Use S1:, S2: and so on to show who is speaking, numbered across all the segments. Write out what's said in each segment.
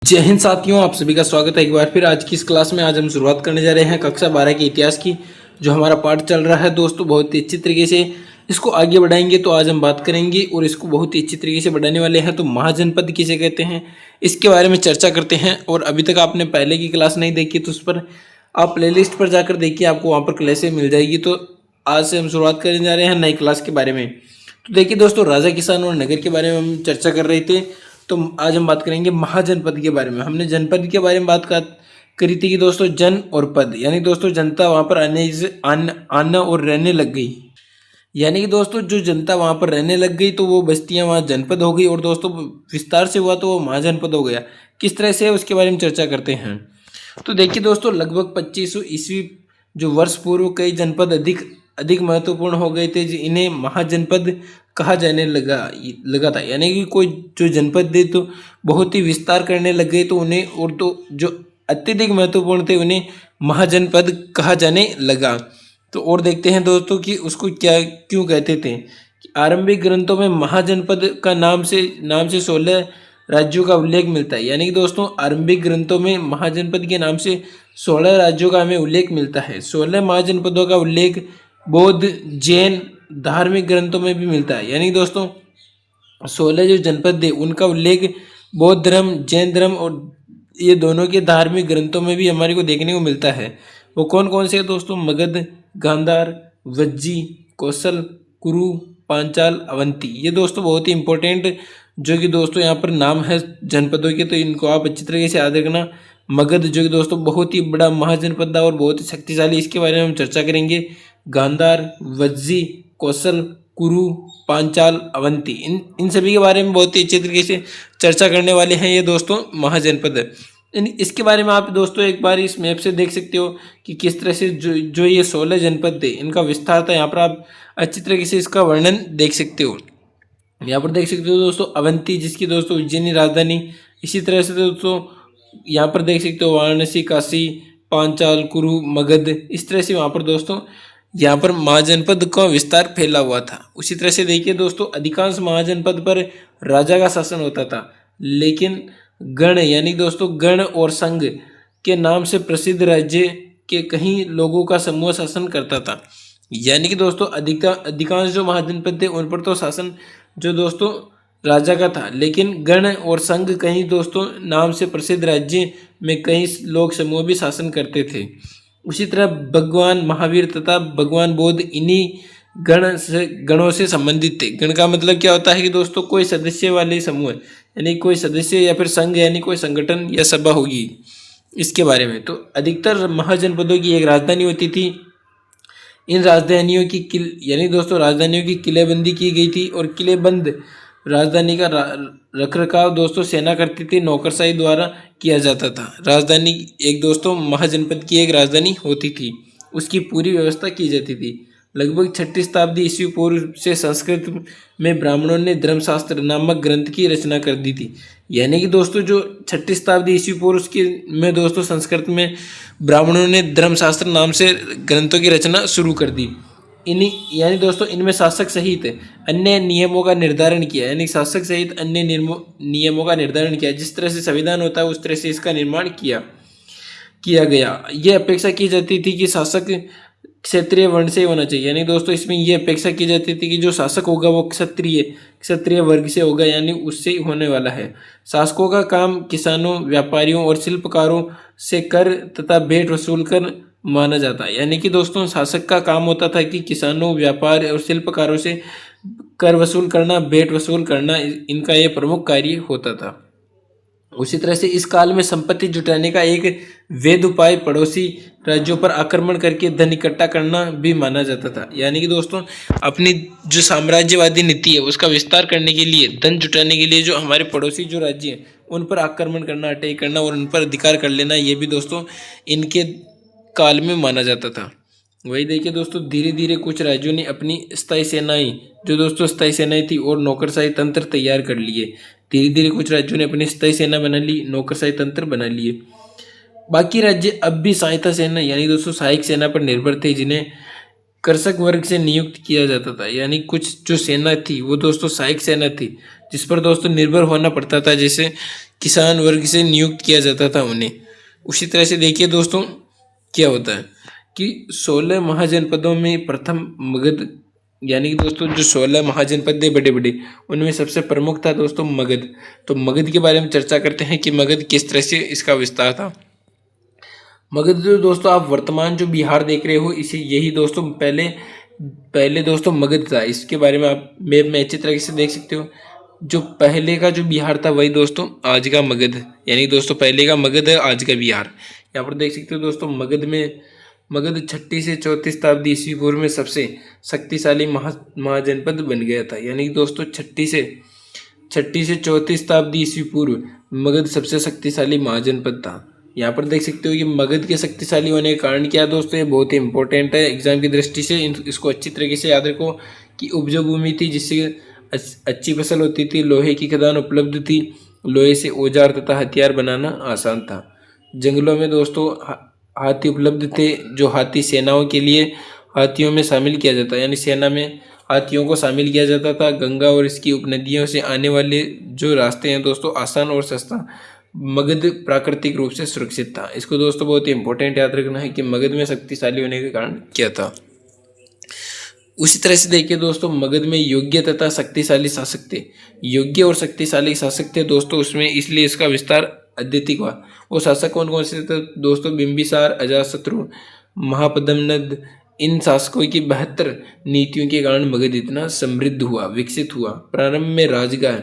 S1: जय हिंद साथियों, आप सभी का स्वागत है एक बार फिर आज की इस क्लास में। आज हम शुरुआत करने जा रहे हैं कक्षा 12 के इतिहास की। जो हमारा पाठ चल रहा है दोस्तों, बहुत ही अच्छी तरीके से इसको आगे बढ़ाएंगे। तो आज हम बात करेंगे और इसको बहुत ही अच्छी तरीके से बढ़ाने वाले हैं। तो महाजनपद किसे कहते हैं, इसके बारे में चर्चा करते हैं। और अभी तक आपने पहले की क्लास नहीं देखी तो उस पर आप प्लेलिस्ट पर जाकर देखिए, आपको वहाँ पर क्लासें मिल जाएगी। तो आज से हम शुरुआत करने जा रहे हैं नई क्लास के बारे में। तो देखिए दोस्तों, राजा किसान और नगर के बारे में हम चर्चा कर रहे थे। तो आज हम बात करेंगे महाजनपद के बारे में। हमने जनपद के बारे में बात करी थी कि दोस्तों जन और पद, यानी दोस्तों जनता वहाँ पर आना और रहने लग गई। यानी कि दोस्तों जो जनता वहाँ पर रहने लग गई तो वो बस्तियाँ वहाँ जनपद हो गई, और दोस्तों विस्तार से हुआ तो वो महाजनपद हो गया। किस तरह से उसके बारे में चर्चा करते हैं। तो देखिए दोस्तों, लगभग 2500 ईस्वी जो वर्ष पूर्व कई जनपद अधिक महत्वपूर्ण हो गए थे, इन्हें महाजनपद कहा जाने लगा था। यानी कि कोई जो जनपद थे तो बहुत ही विस्तार करने लग गए, तो उन्हें और तो जो अत्यधिक महत्वपूर्ण थे उन्हें महाजनपद कहा जाने लगा। तो और देखते हैं दोस्तों कि उसको क्यों कहते थे। आरंभिक ग्रंथों में महाजनपद का नाम से 16 राज्यों का उल्लेख मिलता है। यानी कि दोस्तों आरंभिक ग्रंथों में महाजनपद के नाम से 16 राज्यों का हमें उल्लेख मिलता है। 16 महाजनपदों का उल्लेख बौद्ध, जैन धार्मिक ग्रंथों में भी मिलता है। यानी दोस्तों 16 जो जनपद थे उनका उल्लेख बौद्ध धर्म, जैन धर्म और ये दोनों के धार्मिक ग्रंथों में भी हमारे को देखने को मिलता है। वो कौन कौन से है दोस्तों? मगध, गांधार, वज्जी, कौशल, कुरु, पांचाल, अवंती। ये दोस्तों बहुत ही इंपॉर्टेंट जो कि दोस्तों यहाँ पर नाम है जनपदों के, तो इनको आप अच्छी तरीके से याद रखना। मगध जो कि दोस्तों बहुत ही बड़ा महाजनपद था और बहुत ही शक्तिशाली, इसके बारे में हम चर्चा करेंगे। गांधार, वज्जी, कौशल, कुरु, पांचाल, अवंती, इन सभी के बारे में बहुत ही अच्छे तरीके से चर्चा करने वाले हैं ये दोस्तों महाजनपद। इसके बारे में आप दोस्तों एक बार इस मैप से देख सकते हो कि किस तरह से जो ये 16 जनपद थे इनका विस्तार था। यहाँ पर आप अच्छी तरीके से इसका वर्णन देख सकते हो। यहाँ पर देख सकते हो दोस्तों अवंती, जिसकी दोस्तों उज्जैनी राजधानी। इसी तरह से दोस्तों यहाँ पर देख सकते हो वाराणसी, काशी, पांचाल, कुरु, मगध। इस तरह से वहाँ पर दोस्तों यहाँ पर महाजनपद का विस्तार फैला हुआ था। उसी तरह से देखिए दोस्तों, अधिकांश महाजनपद पर राजा का शासन होता था, लेकिन गण यानी दोस्तों गण और संघ के नाम से प्रसिद्ध राज्य के कई लोगों का समूह शासन करता था। यानी कि दोस्तों अधिकांश जो महाजनपद थे उन पर तो शासन जो दोस्तों राजा का था, लेकिन गण और संघ कहीं दोस्तों नाम से प्रसिद्ध राज्य में कई लोग समूह भी शासन करते थे। उसी तरह भगवान महावीर तथा भगवान बुद्ध इन्हीं गणों से संबंधित थे। गण का मतलब क्या होता है कि दोस्तों कोई सदस्य वाले समूह, यानी कोई सदस्य या फिर संघ, यानी कोई संगठन या सभा होगी, इसके बारे में। तो अधिकतर महाजनपदों की एक राजधानी होती थी। इन राजधानियों की यानी दोस्तों राजधानियों की किलेबंदी की गई थी, और किलेबंद राजधानी का रखरखाव दोस्तों सेना करती थी, नौकरशाही द्वारा किया जाता था। राजधानी एक दोस्तों महाजनपद की एक राजधानी होती थी, उसकी पूरी व्यवस्था की जाती थी। लगभग 6ठी शताब्दी ईस्वी पूर्व से संस्कृत में ब्राह्मणों ने धर्मशास्त्र नामक ग्रंथ की रचना कर दी थी। यानी कि दोस्तों जो 6ठी शताब्दी ईस्वी पूर्व की में दोस्तों संस्कृत में ब्राह्मणों ने धर्मशास्त्र नाम से ग्रंथों की रचना शुरू कर दी। यानी दोस्तों इनमें शासक सहित अन्य नियमों का निर्धारण किया। यानी शासक सहित अन्य नियमों का निर्धारण किया। जिस तरह से संविधान होता है उस तरह से इसका निर्माण किया गया। यह अपेक्षा की जाती थी कि शासक क्षत्रिय वर्ण से होना चाहिए। यानी दोस्तों इसमें यह अपेक्षा की जाती थी कि जो शासक होगा वो क्षत्रिय वर्ग से होगा, यानी उससे होने वाला है। शासकों का काम किसानों, व्यापारियों और शिल्पकारों से कर तथा भेंट वसूल कर माना जाता है। यानी कि दोस्तों शासक का काम होता था कि किसानों, व्यापार और शिल्पकारों से कर वसूल करना, भेंट वसूल करना, इनका यह प्रमुख कार्य होता था। उसी तरह से इस काल में संपत्ति जुटाने का एक वैध उपाय पड़ोसी राज्यों पर आक्रमण करके धन इकट्ठा करना भी माना जाता था। यानी कि दोस्तों अपनी जो साम्राज्यवादी नीति है उसका विस्तार करने के लिए, धन जुटाने के लिए जो हमारे पड़ोसी जो राज्य हैं उन पर आक्रमण करना, अटैक करना और उन पर अधिकार कर लेना, ये भी दोस्तों इनके काल में माना जाता था। वही देखिए दोस्तों, धीरे धीरे कुछ राज्यों ने अपनी स्थायी सेनाएं, जो दोस्तों स्थायी सेनाएं थी, और नौकरशाही तंत्र तैयार कर लिए। धीरे धीरे कुछ राज्यों ने अपनी स्थायी सेना बना ली, नौकरशाही तंत्र बना लिए। बाकी राज्य अब भी सहायता सेना यानी दोस्तों सहायक सेना पर निर्भर थे, जिन्हें कृषक वर्ग से नियुक्त किया जाता था। यानी कुछ जो सेना थी वो दोस्तों सहायक सेना थी, जिस पर दोस्तों निर्भर होना पड़ता था। जैसे किसान वर्ग से नियुक्त किया जाता था उन्हें। उसी तरह से देखिए दोस्तों क्या होता है कि 16 महाजनपदों में प्रथम मगध, यानी कि दोस्तों जो 16 महाजनपद है बड़े बड़े, उनमें सबसे प्रमुख था दोस्तों मगध। तो मगध के बारे में चर्चा करते हैं कि मगध किस तरह से इसका विस्तार था। मगध जो दोस्तों आप वर्तमान जो बिहार देख रहे हो, इसी यही दोस्तों पहले पहले दोस्तों मगध था। इसके बारे में आप मैप में अच्छी तरीके से देख सकते हो। जो पहले का जो बिहार था वही दोस्तों आज का मगध, यानी दोस्तों पहले का मगध है आज का बिहार। यहाँ पर देख सकते हो दोस्तों मगध 6ठी से 4ठी शताब्दी ईस्वी पूर्व में सबसे शक्तिशाली महाजनपद बन गया था। यानी कि दोस्तों 6ठी से 4ठी शताब्दी ईस्वी पूर्व मगध सबसे शक्तिशाली महाजनपद था। यहाँ पर देख सकते हो कि मगध के शक्तिशाली होने का कारण क्या है दोस्तों, ये बहुत ही इंपॉर्टेंट है एग्जाम की दृष्टि से। इसको अच्छी तरीके से याद रखो कि उपजाऊ भूमि थी जिससे अच्छी फसल होती थी, लोहे की खदान उपलब्ध थी, लोहे से औजार तथा हथियार बनाना आसान था। जंगलों में दोस्तों हाथी उपलब्ध थे, जो हाथी सेनाओं के लिए हाथियों में शामिल किया जाता, यानी सेना में हाथियों को शामिल किया जाता था। गंगा और इसकी उपनदियों से आने वाले जो रास्ते हैं दोस्तों आसान और सस्ता। मगध प्राकृतिक रूप से सुरक्षित था। इसको दोस्तों बहुत ही इंपॉर्टेंट याद रखना है कि मगध में शक्तिशाली होने के कारण क्या था। उसी तरह से देखिए दोस्तों मगध में योग्य तथा शक्तिशाली शासक थे। योग्य और शक्तिशाली शासक थे दोस्तों उसमें, इसलिए इसका विस्तार अद्वितीय हुआ। वो शासक कौन कौन से थे दोस्तों? बिंबिसार, अजातशत्रु, महापद्मनद। इन शासकों की 72 नीतियों के कारण मगध इतना समृद्ध हुआ, विकसित हुआ। प्रारंभ में राजगाह,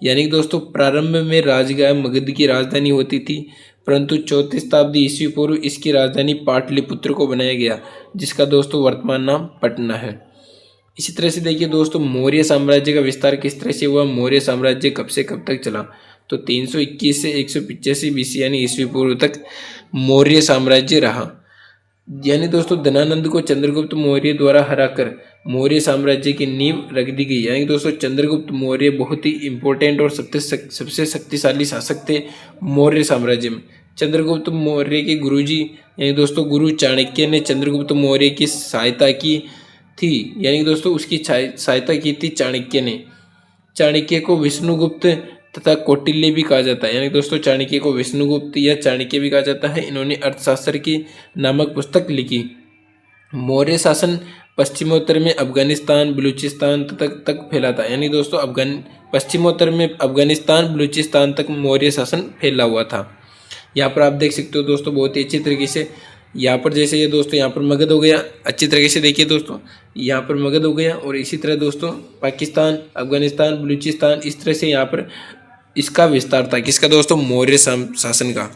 S1: यानी दोस्तों प्रारंभ में राजगाह मगध की राजधानी होती थी, परंतु 4ठी शताब्दी ईस्वी पूर्व इसकी राजधानी पाटलिपुत्र को बनाया गया, जिसका दोस्तों वर्तमान नाम पटना है। इसी तरह से देखिए दोस्तों मौर्य साम्राज्य का विस्तार किस तरह से हुआ। मौर्य साम्राज्य कब से कब तक चला? तो 321 से 185 बीसी यानी ईस्वी पूर्व तक मौर्य साम्राज्य रहा। यानी दोस्तों धनानंद को चंद्रगुप्त मौर्य द्वारा हराकर मौर्य साम्राज्य की नींव रख दी गई। यानी दोस्तों चंद्रगुप्त मौर्य बहुत ही इंपॉर्टेंट और सबसे शक्तिशाली शासक थे मौर्य साम्राज्य में। चंद्रगुप्त मौर्य के गुरुजी यानी दोस्तों गुरु चाणक्य ने चंद्रगुप्त मौर्य की सहायता की थी, यानी दोस्तों उसकी सहायता की थी चाणक्य ने। चाणक्य को विष्णुगुप्त तथा कौटिल्य भी कहा जाता है, यानी दोस्तों चाणक्य को विष्णुगुप्त या चाणक्य भी कहा जाता है। इन्होंने अर्थशास्त्र की नामक पुस्तक लिखी। मौर्य शासन पश्चिमोत्तर में अफगानिस्तान बलूचिस्तान तक फैला था, यानी दोस्तों पश्चिमोत्तर में अफगानिस्तान बलूचिस्तान तक मौर्य शासन फैला हुआ था। यहाँ पर आप देख सकते हो दोस्तों बहुत ही अच्छी तरीके से। यहाँ पर जैसे ये दोस्तों यहाँ पर मगध हो गया, अच्छी तरीके से देखिए दोस्तों यहाँ पर मगध हो गया, और इसी तरह दोस्तों पाकिस्तान, अफगानिस्तान, बलूचिस्तान, इस तरह से यहाँ पर इसका विस्तार था। किसका दोस्तों? मौर्य शासन का।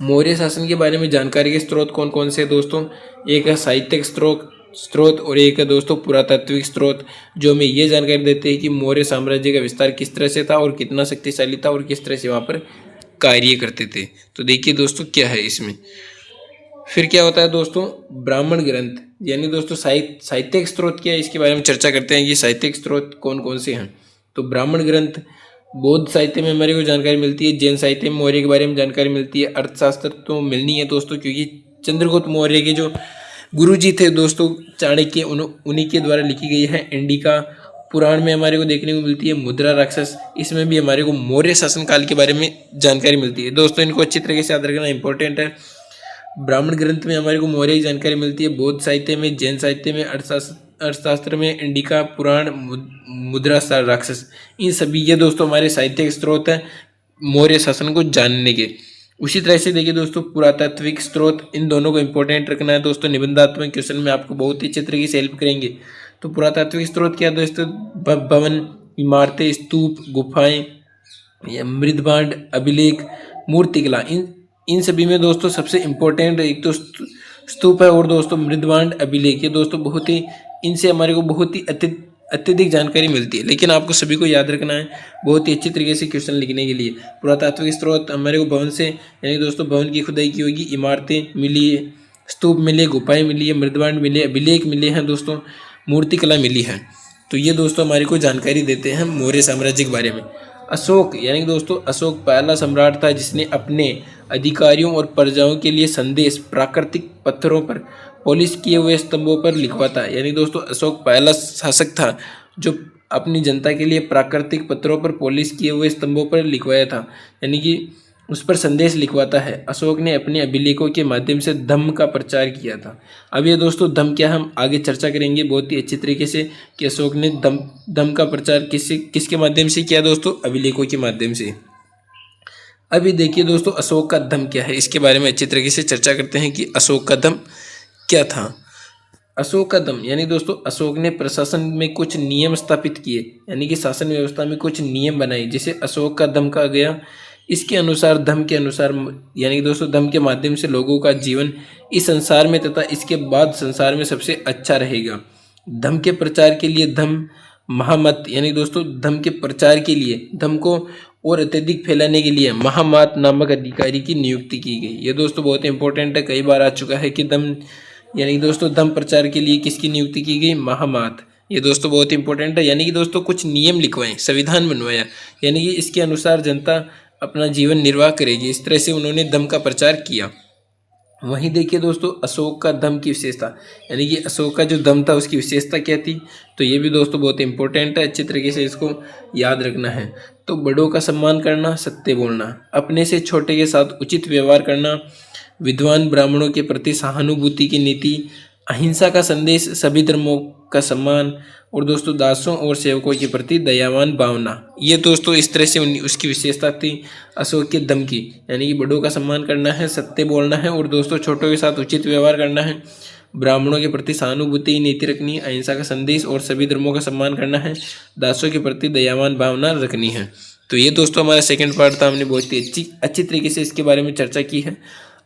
S1: मौर्य शासन के बारे में जानकारी के स्रोत कौन कौन से दोस्तों? एक है साहित्यिक स्रोत और एक है दोस्तों पुरातात्विक स्रोत, जो हमें ये जानकारी देते हैं कि मौर्य साम्राज्य का विस्तार किस तरह से था और कितना शक्तिशाली था और किस तरह से वहाँ पर कार्य करते थे। तो देखिए दोस्तों क्या है इसमें। फिर क्या होता है दोस्तों? ब्राह्मण ग्रंथ, यानी दोस्तों साहित्यिक स्रोत क्या है इसके बारे में चर्चा करते हैं कि साहित्यिक स्रोत कौन कौन से हैं। तो ब्राह्मण ग्रंथ, बौद्ध साहित्य में हमारे को जानकारी मिलती है, जैन साहित्य में मौर्य के बारे में जानकारी मिलती है। अर्थशास्त्र तो मिलनी है दोस्तों, क्योंकि चंद्रगुप्त मौर्य के जो गुरुजी थे दोस्तों चाणक्य, उन्हीं के द्वारा लिखी गई है। इंडिका पुराण में हमारे को देखने को मिलती है। मुद्रा राक्षस, इसमें भी हमारे को मौर्य शासन काल के बारे में जानकारी मिलती है। दोस्तों इनको अच्छी तरीके से याद रखना इंपॉर्टेंट है। ब्राह्मण ग्रंथ में हमारे को मौर्य की जानकारी मिलती है, बौद्ध साहित्य में, जैन साहित्य में, अर्थशास्त्र में इंडिका पुराण, मुद्रा राक्षस, इन सभी ये दोस्तों हमारे साहित्यिक स्रोत हैं मौर्य शासन को जानने के। उसी तरह से देखिए दोस्तों पुरातात्विक स्रोत, इन दोनों को इंपॉर्टेंट रखना है दोस्तों। निबंधात्मक क्वेश्चन में आपको बहुत ही अच्छे तरीके से हेल्प करेंगे। तो पुरातात्विक स्रोत क्या दोस्तों? भवन, इमारतें, स्तूप, गुफाएं, मृदभांड, अभिलेख, मूर्तिकला, इन सभी में दोस्तों सबसे इम्पोर्टेंट एक तो स्तूप है और दोस्तों मृदभांड, अभिलेख, ये दोस्तों बहुत ही इनसे हमारे को बहुत ही अत्यधिक जानकारी मिलती है। लेकिन आपको सभी को याद रखना है बहुत ही अच्छी तरीके से क्वेश्चन लिखने के लिए। पुरातात्विक स्रोत हमारे को भवन से, यानी दोस्तों भवन की खुदाई की होगी, इमारतें मिली है, स्तूप मिले, गुफाएं मिली है, मृदभांड मिले, अभिलेख मिले हैं दोस्तों, मूर्तिकला मिली है। तो ये दोस्तों हमारे को जानकारी देते हैं मौर्य साम्राज्य के बारे में। अशोक, यानी दोस्तों अशोक पहला सम्राट था जिसने अपने अधिकारियों और प्रजाओं के लिए संदेश प्राकृतिक पत्थरों पर पॉलिश किए हुए स्तंभों पर लिखवाता। यानी दोस्तों अशोक पहला शासक था जो अपनी जनता के लिए प्राकृतिक पत्थरों पर पॉलिश किए हुए स्तंभों पर लिखवाया था, यानी कि उस पर संदेश लिखवाता है। अशोक ने अपने अभिलेखों के माध्यम से धम्म का प्रचार किया था। अब ये दोस्तों धम्म क्या, हम आगे चर्चा करेंगे बहुत ही अच्छी तरीके से कि अशोक ने धम्म का प्रचार किसके माध्यम से किया दोस्तों, अभिलेखों के माध्यम से। अभी देखिए दोस्तों अशोक का धम्म क्या है, इसके बारे में अच्छी तरीके से चर्चा करते हैं कि अशोक का धम्म क्या था। अशोक का दम यानी दोस्तों अशोक ने प्रशासन में कुछ नियम स्थापित किए, यानी कि शासन व्यवस्था में कुछ नियम बनाए जिसे अशोक का दम कहा गया। इसके अनुसार धम्म के अनुसार यानी कि दोस्तों धम्म के माध्यम से लोगों का जीवन इस संसार में तथा इसके बाद संसार में सबसे अच्छा रहेगा। धम्म के प्रचार के लिए धम्म महामत यानी दोस्तों धम्म के प्रचार के लिए धम्म को और अत्यधिक फैलाने के लिए महामात नामक अधिकारी की नियुक्ति की गई। ये दोस्तों बहुत इंपॉर्टेंट है, कई बार आ चुका है कि धम्म यानी दोस्तों धम्म प्रचार के लिए किसकी नियुक्ति की गई, महामात। ये दोस्तों बहुत इंपॉर्टेंट है, यानी कि दोस्तों कुछ नियम लिखवाएं, संविधान बनवाया, यानी कि इसके अनुसार जनता अपना जीवन निर्वाह करेगी। इस तरह से उन्होंने धम्म का प्रचार किया। वहीं देखिए दोस्तों अशोक का धम्म की विशेषता, यानी कि अशोक का जो धम्म था उसकी विशेषता क्या थी, तो ये भी दोस्तों बहुत इंपॉर्टेंट है, अच्छी तरीके से इसको याद रखना है। तो बड़ों का सम्मान करना, सत्य बोलना, अपने से छोटे के साथ उचित व्यवहार करना, विद्वान ब्राह्मणों के प्रति सहानुभूति की नीति, अहिंसा का संदेश, सभी धर्मों का सम्मान और दोस्तों दासों और सेवकों के प्रति दयावान भावना। ये दोस्तों इस तरह से उसकी विशेषता थी अशोक के धम्म की, यानी कि बड़ों का सम्मान करना है, सत्य बोलना है और दोस्तों छोटों के साथ उचित व्यवहार करना है, ब्राह्मणों के प्रति सहानुभूति नीति रखनी, अहिंसा का संदेश और सभी धर्मों का सम्मान करना है, दासों के प्रति दयावान भावना रखनी है। तो ये दोस्तों हमारा सेकंड पार्ट था, हमने बहुत ही अच्छी तरीके से इसके बारे में चर्चा की है।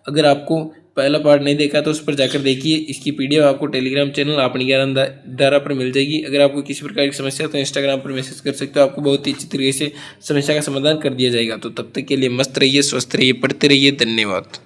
S1: अगर आपको पहला पार्ट नहीं देखा तो उस पर जाकर देखिए। इसकी पीडीएफ आपको टेलीग्राम चैनल अपनी ज्ञान धारा पर मिल जाएगी। अगर आपको किसी प्रकार की समस्या तो इंस्टाग्राम पर मैसेज कर सकते हो, आपको बहुत ही अच्छी तरीके से समस्या का समाधान कर दिया जाएगा। तो तब तक के लिए मस्त रहिए, स्वस्थ रहिए, पढ़ते रहिए। धन्यवाद।